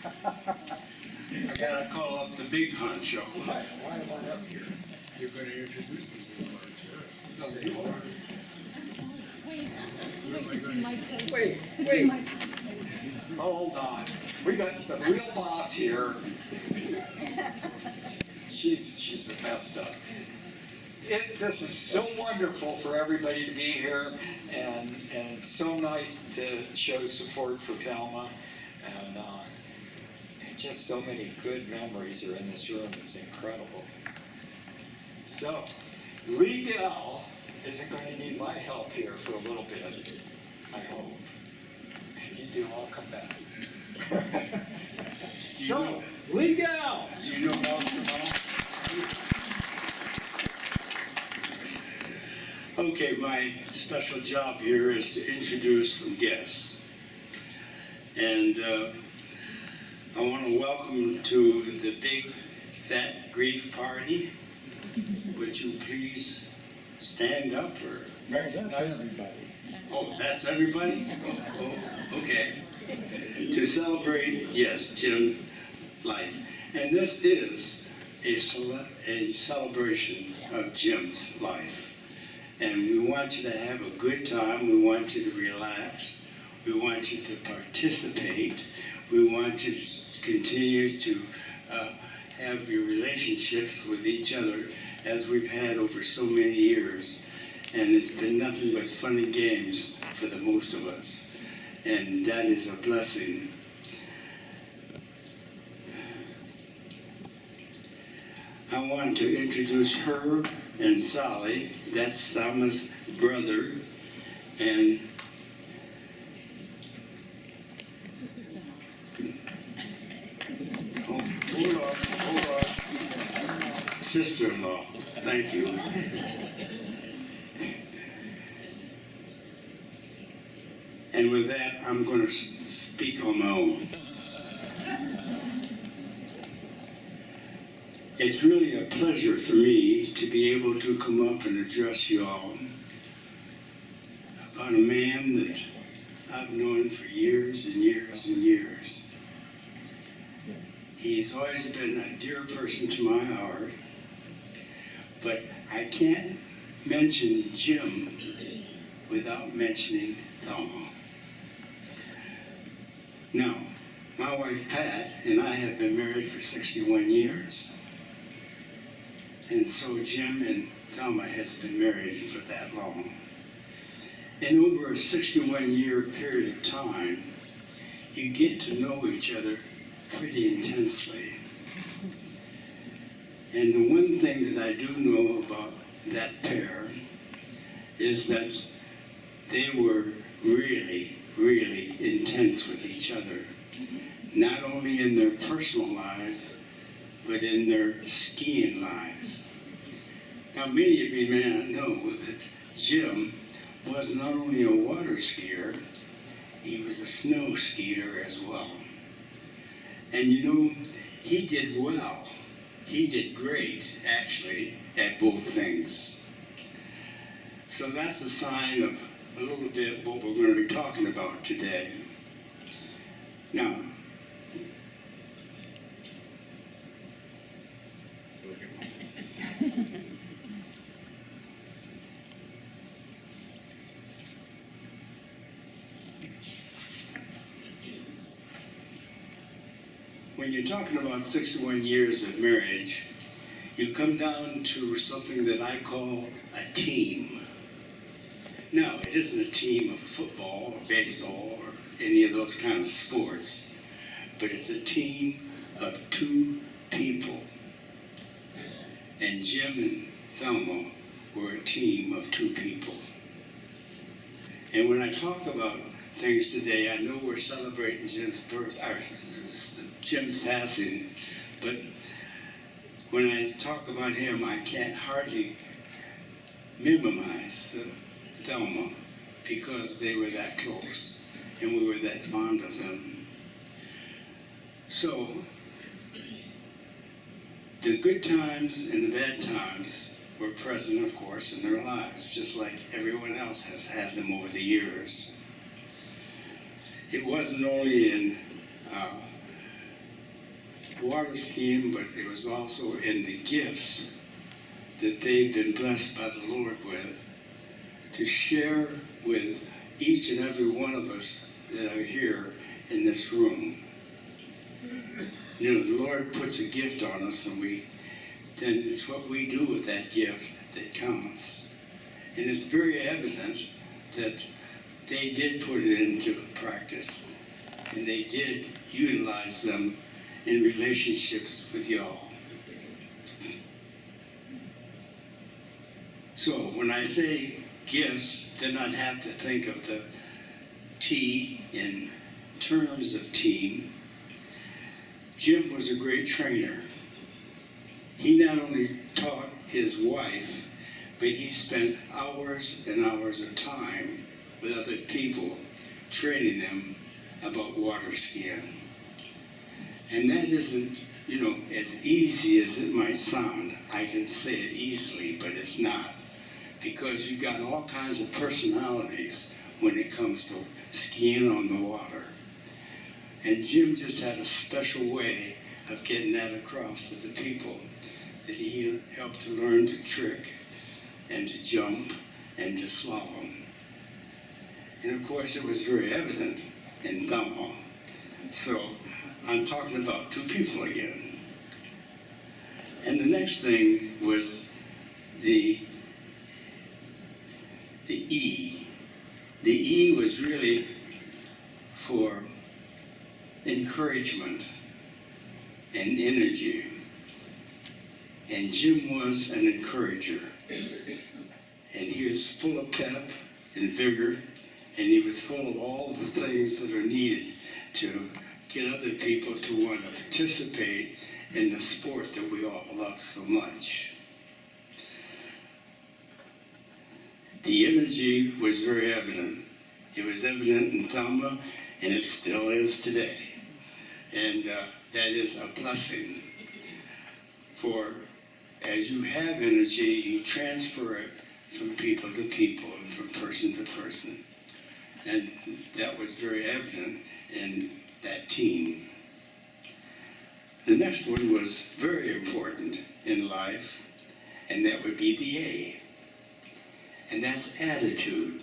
I gotta call up the big honcho. Why am I up here? You're going to introduce us to the No, you are. Wait. Hold on. We got the real boss here. She's the best of. This is so wonderful for everybody to be here, and it's so nice to show support for Thelma, and just so many good memories are in this room. It's incredible. So, Lee Dell isn't going to need my help here for a little bit, I hope. If you do, I'll come back. So, Lee Dell. Do you know basketball? Okay, my special job here is to introduce some guests. And I want to welcome to the big fat grief party. Would you please stand up or recognize? That's everybody. Oh, that's everybody? Oh, okay. To celebrate, yes, Jim's life. And this is a celebration of Jim's life. And we want you to have a good time. We want you to relax. We want you to participate. We want you to continue to have your relationships with each other as we've had over so many years. And it's been nothing but fun and games for the most of us. And that is a blessing. I want to introduce her and Sally. That's Salmas' brother. And hold on. Sister-in-law. Thank you. And with that, I'm going to speak on my own. It's really a pleasure for me to be able to come up and address you all about a man that I've known for years and years and years. He's always been a dear person to my heart, but I can't mention Jim without mentioning Thelma. Now, my wife Pat and I have been married for 61 years. And so Jim and Thelma has been married for that long. And over a 61-year period of time, you get to know each other pretty intensely. And the one thing that I do know about that pair is that they were really, really intense with each other, not only in their personal lives, but in their skiing lives. Now, many of you may not know that Jim was not only a water skier, he was a snow skier as well. And you know, he did well. He did great, actually, at both things. So that's a sign of a little bit what we're going to be talking about today. Now, when you're talking about 61 years of marriage, you come down to something that I call a team. Now, it isn't a team of football or baseball or any of those kind of sports, but it's a team of two people. And Jim and Thelma were a team of two people. And when I talk about things today, I know we're celebrating Jim's passing, but when I talk about him, I can't hardly minimize Thelma because they were that close and we were that fond of them. So, the good times and the bad times were present, of course, in their lives, just like everyone else has had them over the years. It wasn't only in water skiing, but it was also in the gifts that they've been blessed by the Lord with, to share with each and every one of us that are here in this room. You know, the Lord puts a gift on us, and then it's what we do with that gift that counts. And it's very evident that they did put it into practice, and they did utilize them in relationships with y'all. So when I say gifts, then I'd have to think of the T in terms of team. Jim was a great trainer. He not only taught his wife, but he spent hours and hours of time with other people, training them about water skiing. And that isn't, as easy as it might sound. I can say it easily, but it's not. Because you've got all kinds of personalities when it comes to skiing on the water. And Jim just had a special way of getting that across to the people, that he helped to learn to trick and to jump and to slalom. And of course it was very evident in Thelma. So I'm talking about two people again. And the next thing was the E. The E was really for encouragement and energy. And Jim was an encourager. And he was full of pep and vigor, and he was full of all the things that are needed to get other people to want to participate in the sport that we all love so much. The energy was very evident. It was evident in Thelma, and it still is today. And that is a blessing. For as you have energy, you transfer it from people to people and from person to person. And that was very evident in that team. The next one was very important in life, and that would be the A. And that's attitude.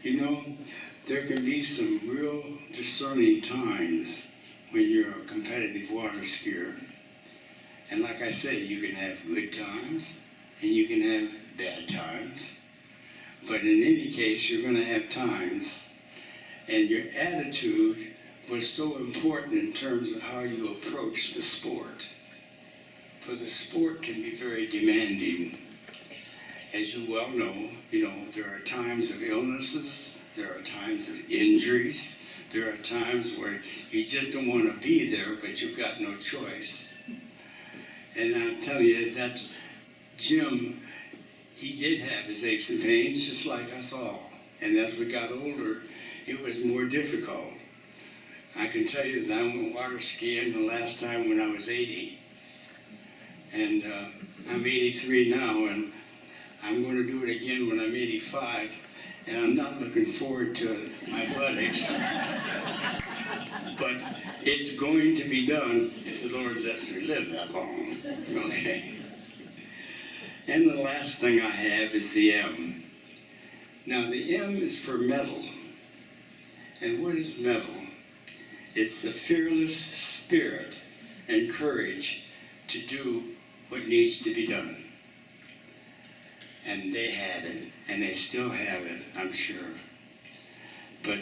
There can be some real discerning times when you're a competitive water skier. And like I say, you can have good times and you can have bad times. But in any case, you're going to have times. And your attitude was so important in terms of how you approach the sport. Because the sport can be very demanding. As you well know, there are times of illnesses, there are times of injuries, there are times where you just don't want to be there, but you've got no choice. And I'm telling you that Jim, he did have his aches and pains just like us all. And as we got older, it was more difficult. I can tell you that I went water skiing the last time when I was 80. And I'm 83 now, and I'm going to do it again when I'm 85. And I'm not looking forward to my buttocks. But it's going to be done if the Lord lets me live that long. Okay? And the last thing I have is the M. Now the M is for mettle. And what is mettle? It's the fearless spirit and courage to do what needs to be done. And they had it, and they still have it, I'm sure. But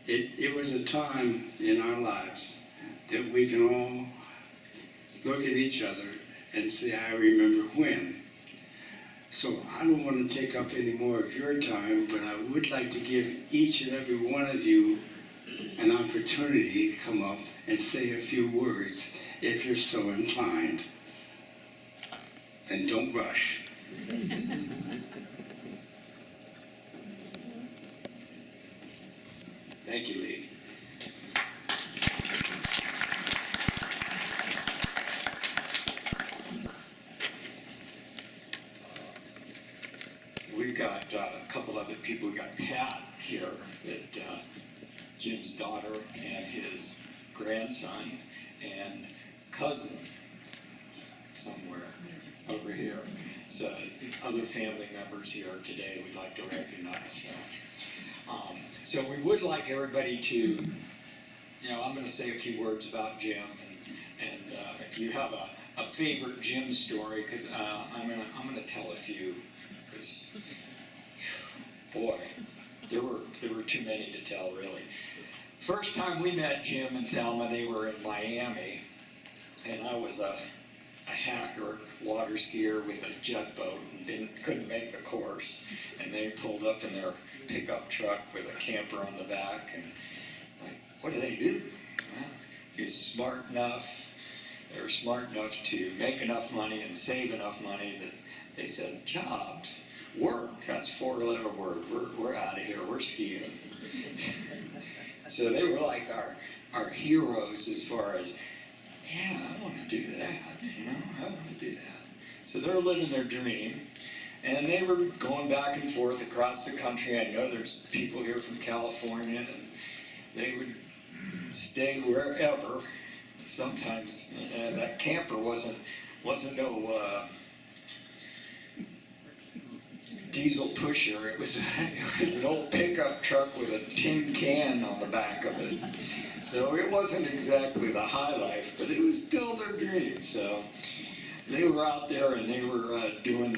it was a time in our lives that we can all look at each other and say, I remember when. So I don't want to take up any more of your time, but I would like to give each and every one of you an opportunity to come up and say a few words if you're so inclined. And don't rush. Thank you, Lee. We've got a couple other people. We've got Pat here, Jim's daughter and his grandson, and cousin somewhere over here. So other family members here today we'd like to recognize. So we would like everybody to, I'm going to say a few words about Jim, and if you have a favorite Jim story, because I'm gonna tell a few, because boy, there were too many to tell really. First time we met Jim and Thelma, they were in Miami, and I was a hacker, water skier with a jet boat, and couldn't make the course, and they pulled up in their pickup truck with a camper on the back, and like, what do they do? Well, they were smart enough to make enough money and save enough money that they said, jobs, work, that's 4-letter word, we're out of here, we're skiing. So they were like our heroes as far as, yeah, I want to do that, I want to do that. So they're living their dream, and they were going back and forth across the country. I know there's people here from California, and they would stay wherever. Sometimes that camper wasn't no diesel pusher. It was an old pickup truck with a tin can on the back of it. So it wasn't exactly the high life, but it was still their dream. So they were out there and they were doing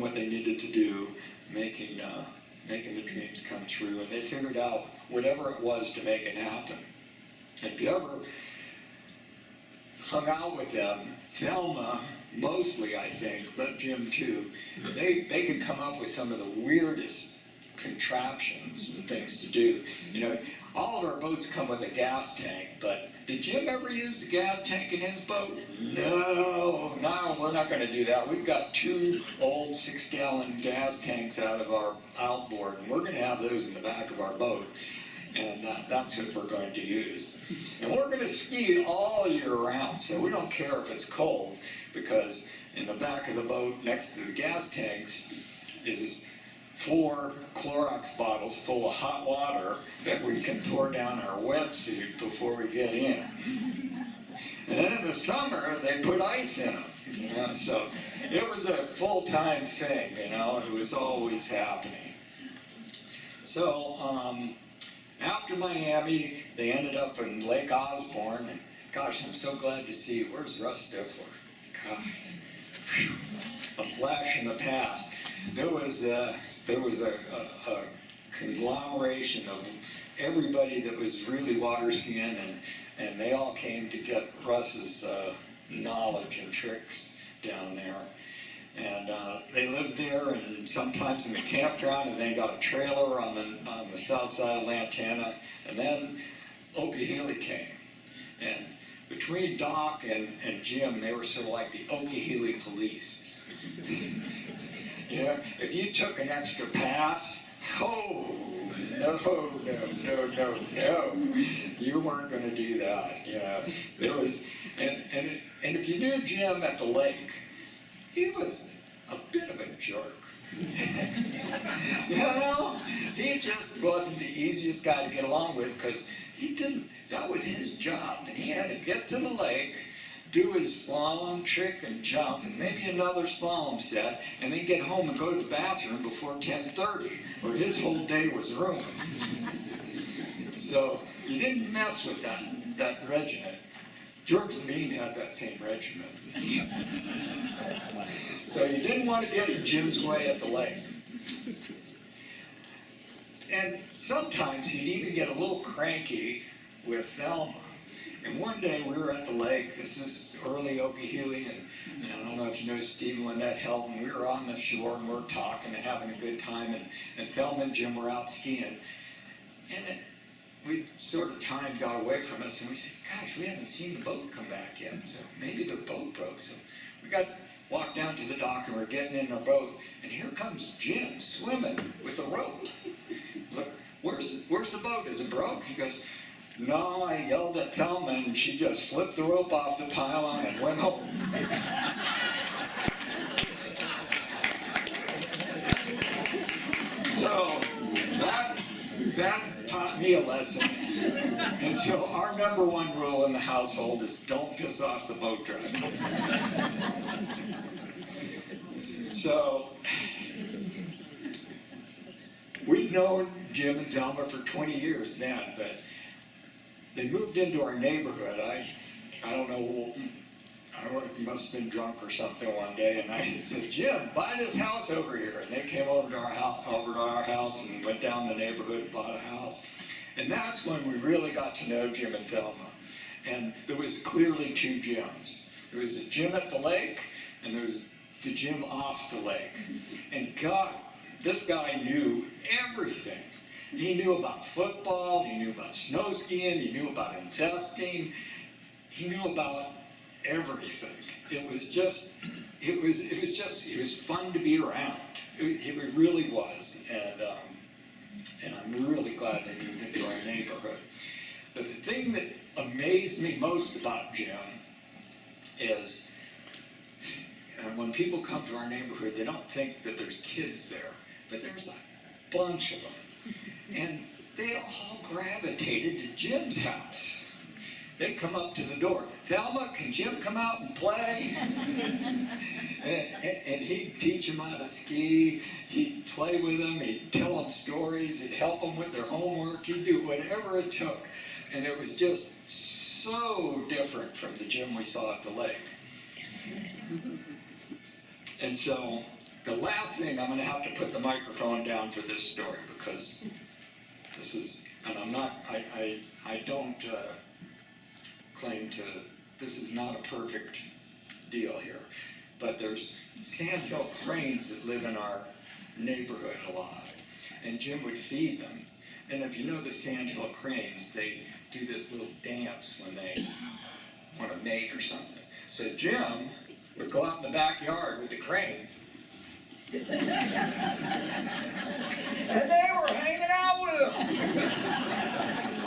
what they needed to do, making the dreams come true. And they figured out whatever it was to make it happen. If you ever hung out with them, Thelma mostly, I think, but Jim too, they could come up with some of the weirdest contraptions and things to do. All of our boats come with a gas tank, but did Jim ever use the gas tank in his boat? No, we're not going to do that. We've got 2 old 6-gallon gas tanks out of our outboard, and we're going to have those in the back of our boat. And that's what we're going to use. And we're going to ski all year round, so we don't care if it's cold, because in the back of the boat next to the gas tanks is 4 Clorox bottles full of hot water that we can pour down our wetsuit before we get in. And then in the summer, they put ice in them. So it was a full-time thing, it was always happening. So, after Miami, they ended up in Lake Osborne, and gosh, I'm so glad to see, where's Russ Stifler? God, whew, a flash in the past. There was a conglomeration of everybody that was really water skiing, and they all came to get Russ's knowledge and tricks down there. And they lived there, and sometimes in the campground, and they got a trailer on the south side of Lantana. And then Okehili came, and between Doc and Jim, they were sort of like the Okehili police. If you took an extra pass, no, you weren't going to do that. There was, and if you knew Jim at the lake, he was a bit of a jerk. He just wasn't the easiest guy to get along with, because that was his job. And he had to get to the lake, do his slalom trick and jump, and maybe another slalom set, and then get home and go to the bathroom before 10:30, or his whole day was ruined. So you didn't mess with that regiment. George Levine has that same regiment. So you didn't want to get in Jim's way at the lake. And sometimes he'd even get a little cranky with Thelma. And one day we were at the lake, this is early Okehili, and I don't know if you know Steve and Lynette Helton, we were on the shore and we were talking and having a good time, and Thelma and Jim were out skiing. And time got away from us, and we said, gosh, we haven't seen the boat come back yet, so maybe the boat broke. So we walked down to the dock, and we're getting in our boat, and here comes Jim swimming with the rope. Look, where's the boat? Is it broke? He goes, no, I yelled at Thelma, and she just flipped the rope off the pylon and went home. So that taught me a lesson. And so our number one rule in the household is don't piss off the boat driver. So we've known Jim and Thelma for 20 years then, but they moved into our neighborhood. I don't know, he must have been drunk or something one day, and I said, Jim, buy this house over here. And they came over to our house and went down the neighborhood and bought a house. And that's when we really got to know Jim and Thelma. And there was clearly two Jims. There was a Jim at the lake, and there was the Jim off the lake. And God, this guy knew everything. He knew about football, he knew about snow skiing, he knew about investing, he knew about everything. It was fun to be around. It really was, and I'm really glad they moved into our neighborhood. But the thing that amazed me most about Jim is, when people come to our neighborhood, they don't think that there's kids there, but there's a bunch of them. And they all gravitated to Jim's house. They'd come up to the door. Thelma, can Jim come out and play? and he'd teach them how to ski. He'd play with them. He'd tell them stories. He'd help them with their homework. He'd do whatever it took. And it was just so different from the Jim we saw at the lake. And so the last thing, I'm going to have to put the microphone down for this story, because this is, and I'm not, I don't claim to, this is not a perfect deal here, but there's sandhill cranes that live in our neighborhood a lot, and Jim would feed them. And if you know the sandhill cranes, they do this little dance when they want to mate or something. So Jim would go out in the backyard with the cranes, and they were hanging out with him.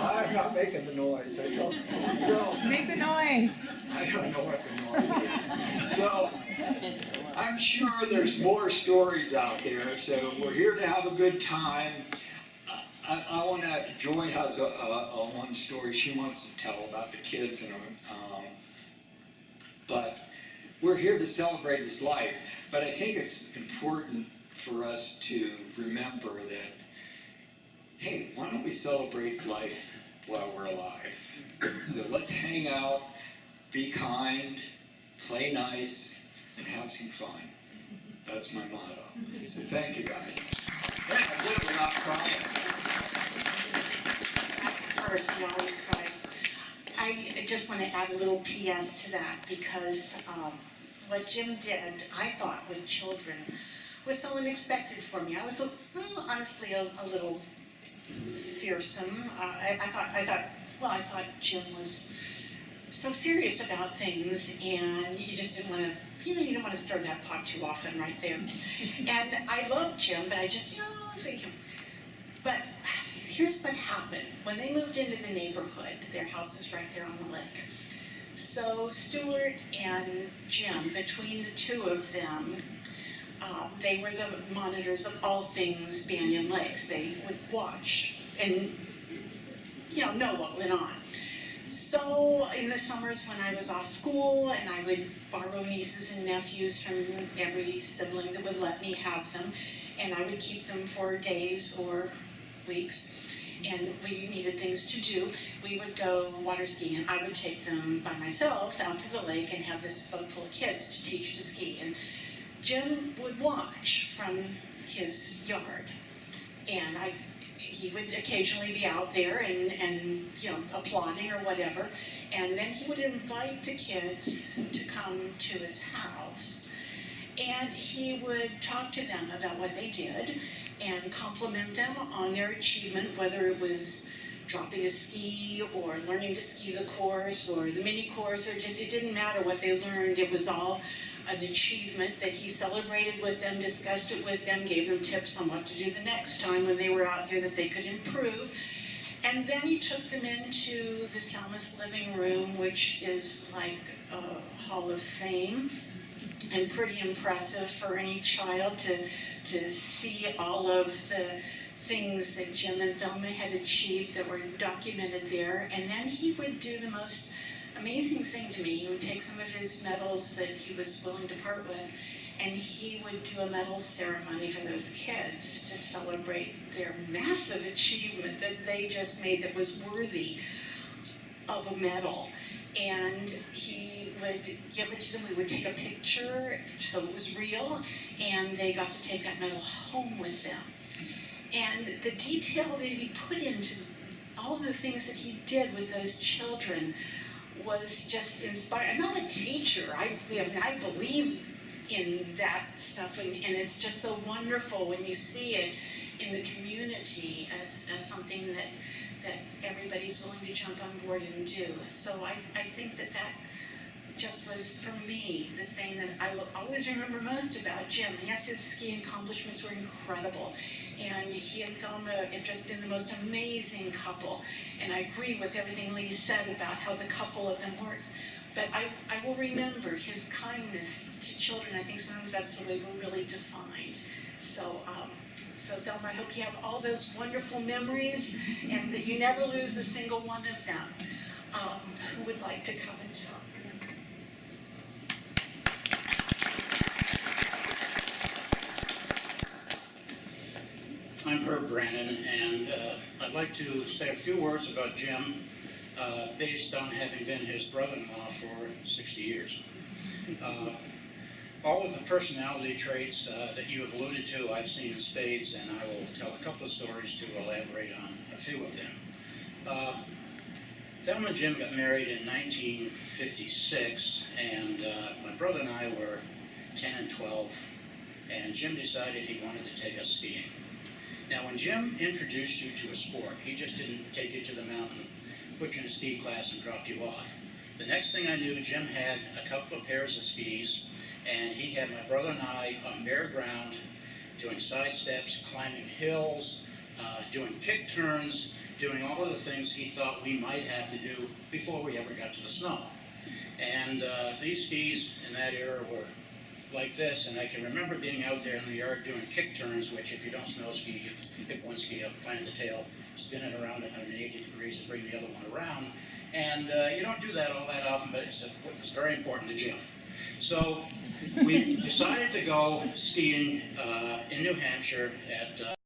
I'm not making the noise, I told you. So, Make the noise. I don't know what the noise is. So, I'm sure there's more stories out there, so we're here to have a good time. I want to, Joy has a one story she wants to tell about the kids, but we're here to celebrate his life. But I think it's important for us to remember that, hey, why don't we celebrate life while we're alive? So let's hang out, be kind, play nice, and have some fun. That's my motto. So thank you, guys. Hey, I'm literally not crying. First, you always cry. I just want to add a little PS to that, because what Jim did, I thought, with children was so unexpected for me. I was, honestly, a little fearsome. I thought Jim was so serious about things, and you just didn't want to, you didn't want to stir that pot too often right there. And I loved Jim, but I just, think him. But here's what happened. When they moved into the neighborhood, their house is right there on the lake. So Stuart and Jim, between the two of them, they were the monitors of all things Banyan Lakes. They would watch and, know what went on. So in the summers when I was off school, and I would borrow nieces and nephews from every sibling that would let me have them, and I would keep them for days or weeks, and we needed things to do, we would go water skiing. I would take them by myself out to the lake and have this boat full of kids to teach to ski. And Jim would watch from his yard, and he would occasionally be out there and applauding or whatever, and then he would invite the kids to come to his house, and he would talk to them about what they did and compliment them on their achievement, whether it was dropping a ski or learning to ski the course or the mini course, or just, it didn't matter what they learned. It was all an achievement that he celebrated with them, discussed it with them, gave them tips on what to do the next time when they were out there that they could improve. And then he took them into the Salmas living room, which is like a hall of fame, and pretty impressive for any child to see all of things that Jim and Thelma had achieved that were documented there. And then he would do the most amazing thing to me. He would take some of his medals that he was willing to part with, and he would do a medal ceremony for those kids to celebrate their massive achievement that they just made that was worthy of a medal. And he would give it to them, we would take a picture so it was real, and they got to take that medal home with them. And the detail that he put into all of the things that he did with those children was just inspiring. I'm not a teacher, I believe in that stuff, and it's just so wonderful when you see it in the community as something that everybody's willing to jump on board and do. So I think that just was, for me, the thing that I will always remember most about Jim. Yes, his skiing accomplishments were incredible, and he and Thelma have just been the most amazing couple. And I agree with everything Lee said about how the couple of them works. But I will remember his kindness to children. I think sometimes that's the way we're really defined. So Thelma, I hope you have all those wonderful memories and that you never lose a single one of them. Who would like to come and talk? I'm Herb Brannon, and I'd like to say a few words about Jim, based on having been his brother-in-law for 60 years. All of the personality traits that you have alluded to, I've seen in spades, and I will tell a couple of stories to elaborate on a few of them. Thelma and Jim got married in 1956, and my brother and I were 10 and 12, and Jim decided he wanted to take us skiing. Now, when Jim introduced you to a sport, he just didn't take you to the mountain, put you in a ski class, and drop you off. The next thing I knew, Jim had a couple of pairs of skis, and he had my brother and I on bare ground, doing side steps, climbing hills, doing kick turns, doing all of the things he thought we might have to do before we ever got to the snow. And these skis in that era were like this, and I can remember being out there in the yard doing kick turns, which if you don't snow ski, you pick one ski up, plant the tail, spin it around 180 degrees and bring the other one around. And you don't do that all that often, but it was very important to Jim. So we decided to go skiing in New Hampshire at